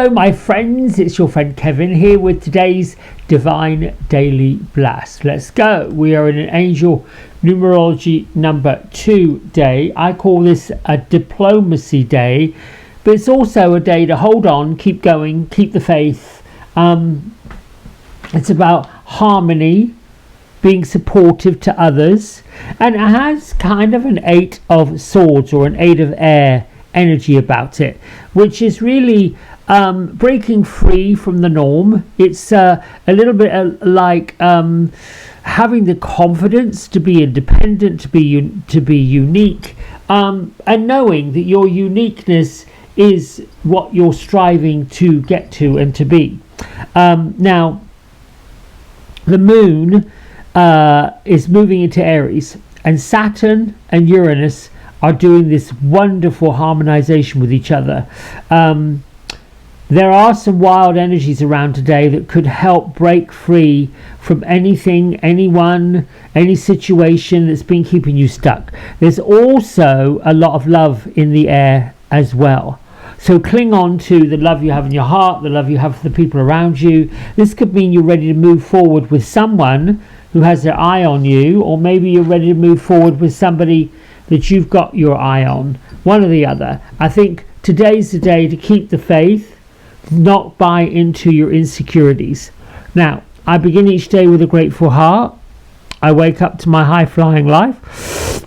Hello my friends, it's your friend Kevin here with today's Divine Daily Blast. Let's go. We are in an angel numerology number 2 day. I call this a diplomacy day, but it's also a day to hold on, keep going, keep the faith. It's about harmony, being supportive to others, and it has kind of an 8 of swords or an 8 of air energy about it, which is really breaking free from the norm. It's a little bit like having the confidence to be independent, to be unique, and knowing that your uniqueness is what you're striving to get to and to be. Now, the moon is moving into Aries, and Saturn and Uranus are doing this wonderful harmonization with each other. There are some wild energies around today that could help break free from anything, anyone, any situation that's been keeping you stuck. There's also a lot of love in the air as well. So cling on to the love you have in your heart, the love you have for the people around you. This could mean you're ready to move forward with someone who has their eye on you, or maybe you're ready to move forward with somebody that you've got your eye on. One or the other. I think today's the day to keep the faith, not buy into your insecurities. Now, I begin each day with a grateful heart. I wake up to my high-flying life.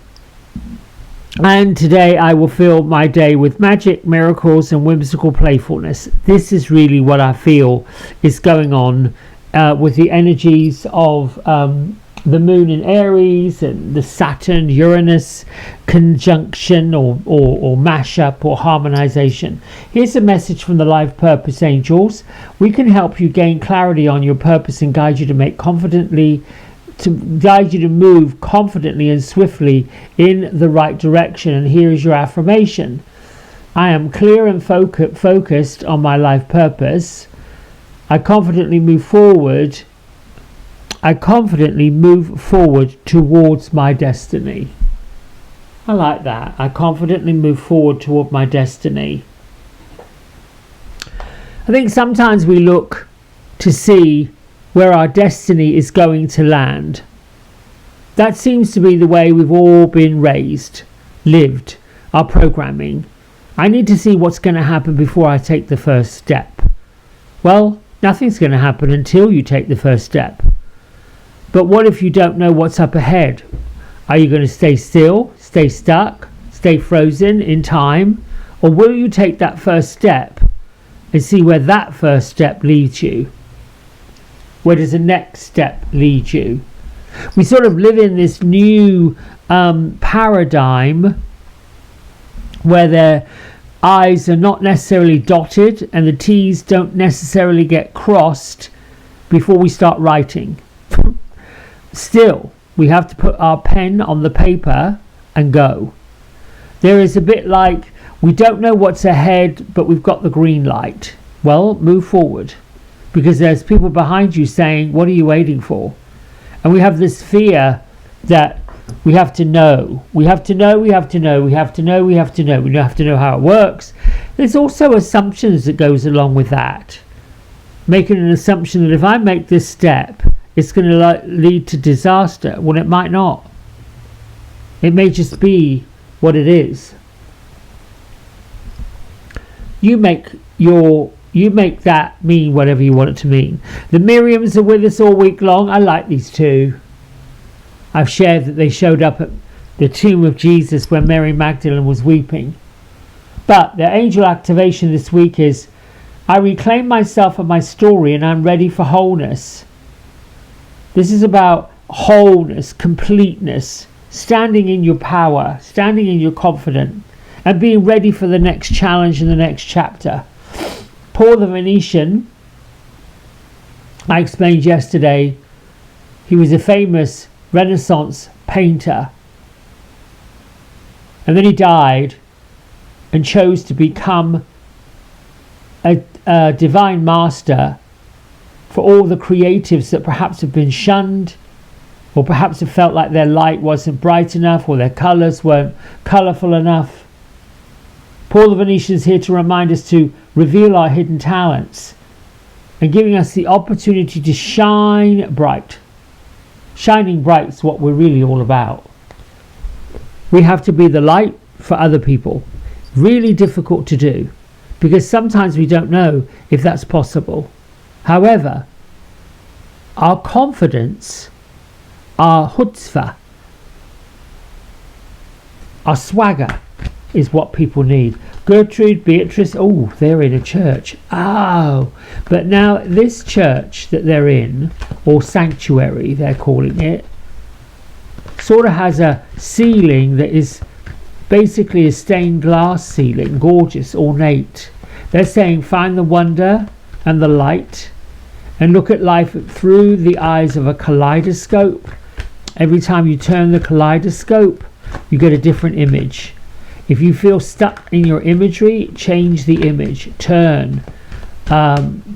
And today I will fill my day with magic, miracles, and whimsical playfulness. This is really what I feel is going on with the energies of the moon in Aries and the Saturn Uranus conjunction or mashup or harmonization. Here's a message from the Life Purpose Angels. We can help you gain clarity on your purpose and guide you to move confidently and swiftly in the right direction. And here is your affirmation. I am clear and focused on my life purpose. I confidently move forward towards my destiny. I like that. I confidently move forward toward my destiny. I think sometimes we look to see where our destiny is going to land. That seems to be the way we've all been raised, lived, our programming. I need to see what's going to happen before I take the first step. Well, nothing's going to happen until you take the first step. But what if you don't know what's up ahead? Are you going to stay still, stay stuck, stay frozen in time? Or will you take that first step and see where that first step leads you? Where does the next step lead you? We sort of live in this new paradigm where the I's are not necessarily dotted and the T's don't necessarily get crossed before we start writing. Still, we have to put our pen on the paper and go. There is a bit like we don't know what's ahead, but we've got the green light. Well, move forward, because there's people behind you saying, what are you waiting for? And we have this fear that we have to know. We have to know. We have to know how it works. There's also assumptions that goes along with that. Making an assumption that if I make this step, it's going to lead to disaster. Well, it might not. It may just be what it is. You make that mean whatever you want it to mean. The Miriams are with us all week long. I like these two. I've shared that they showed up at the tomb of Jesus when Mary Magdalene was weeping. But their angel activation this week is, I reclaim myself and my story and I'm ready for wholeness. This is about wholeness, completeness, standing in your power, standing in your confidence, and being ready for the next challenge and the next chapter. Paul the Venetian, I explained yesterday, he was a famous Renaissance painter. And then he died and chose to become a divine master for all the creatives that perhaps have been shunned, or perhaps have felt like their light wasn't bright enough, or their colours weren't colourful enough. Paul the Venetian is here to remind us to reveal our hidden talents and giving us the opportunity to shine bright. Shining bright is what we're really all about. We have to be the light for other people. Really difficult to do because sometimes we don't know if that's possible. However, our confidence, our chutzpah, our swagger is what people need. Gertrude, Beatrice, oh, they're in a church. Oh, but now this church that they're in, or sanctuary they're calling it, sort of has a ceiling that is basically a stained glass ceiling, gorgeous, ornate. They're saying find the wonder and the light and look at life through the eyes of a kaleidoscope. Every time you turn the kaleidoscope, you get a different image. If you feel stuck in your imagery, change the image, turn,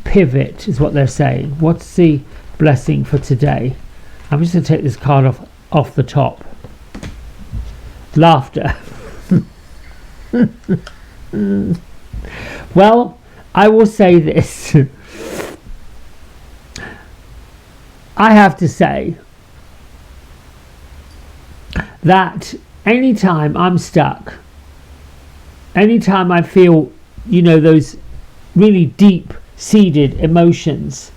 pivot is what they're saying. What's the blessing for today? I'm just going to take this card off the top. Laughter. Well, I will say this. I have to say that anytime I'm stuck, anytime I feel, those really deep-seated emotions,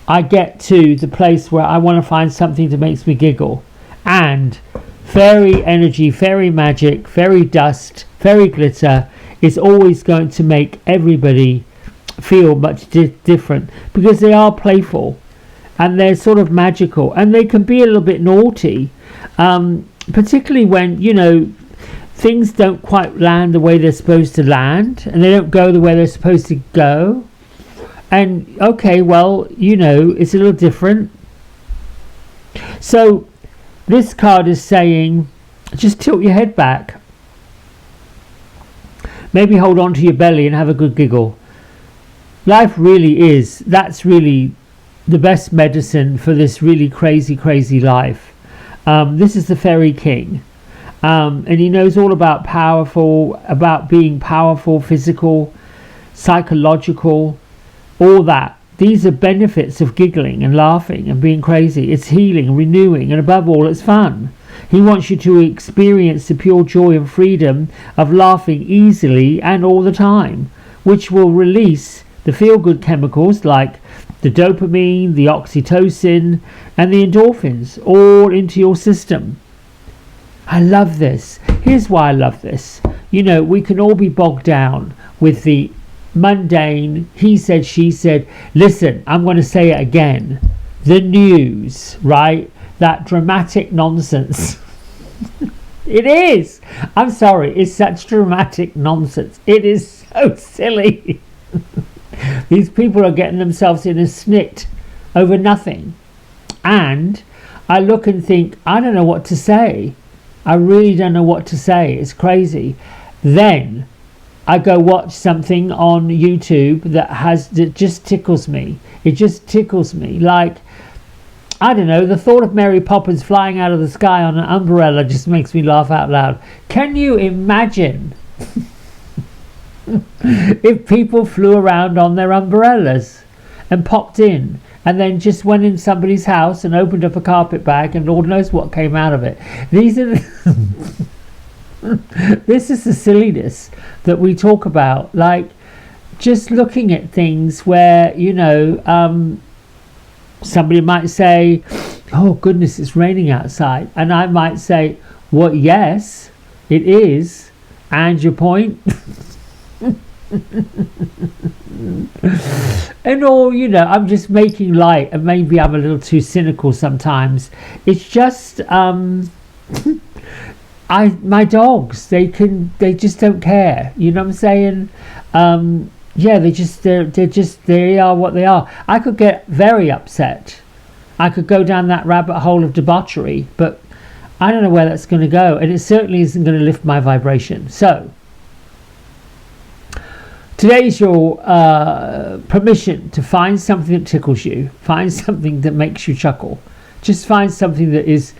I get to the place where I want to find something that makes me giggle. And fairy energy, fairy magic, fairy dust, fairy glitter is always going to make everybody feel much different because they are playful and they're sort of magical and they can be a little bit naughty, particularly when, things don't quite land the way they're supposed to land and they don't go the way they're supposed to go. And okay, well, it's a little different. So this card is saying just tilt your head back, maybe hold on to your belly and have a good giggle. Life really is, that's really the best medicine for this really crazy life. This is the Fairy King. And he knows all about being powerful, physical, psychological, all that. These are benefits of giggling and laughing and being crazy. It's healing, renewing, and above all, it's fun. He wants you to experience the pure joy and freedom of laughing easily and all the time, which will release the feel-good chemicals like the dopamine, the oxytocin, and the endorphins all into your system. I love this. Here's why I love this. We can all be bogged down with the mundane, he said, she said. Listen, I'm going to say it again. The news, right? That dramatic nonsense. It is. I'm sorry. It's such dramatic nonsense. It is so silly. These people are getting themselves in a snit over nothing. And I look and think, I don't know what to say. I really don't know what to say. It's crazy. Then I go watch something on YouTube that just tickles me. It just tickles me. Like, I don't know, the thought of Mary Poppins flying out of the sky on an umbrella just makes me laugh out loud. Can you imagine if people flew around on their umbrellas and popped in and then just went in somebody's house and opened up a carpet bag and Lord knows what came out of it? These are this is the silliness that we talk about, like just looking at things where somebody might say, oh goodness, it's raining outside, and I might say, well, yes it is, and your point. And all, I'm just making light, and maybe I'm a little too cynical sometimes. It's just my dogs, they just don't care, you know what I'm saying? They are what they are. I could get very upset. I could go down that rabbit hole of debauchery, but I don't know where that's going to go, and it certainly isn't going to lift my vibration. So today's your permission to find something that tickles you, find something that makes you chuckle, just find something that is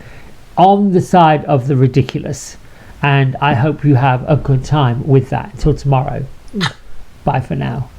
on the side of the ridiculous, and I hope you have a good time with that. Until tomorrow, bye for now.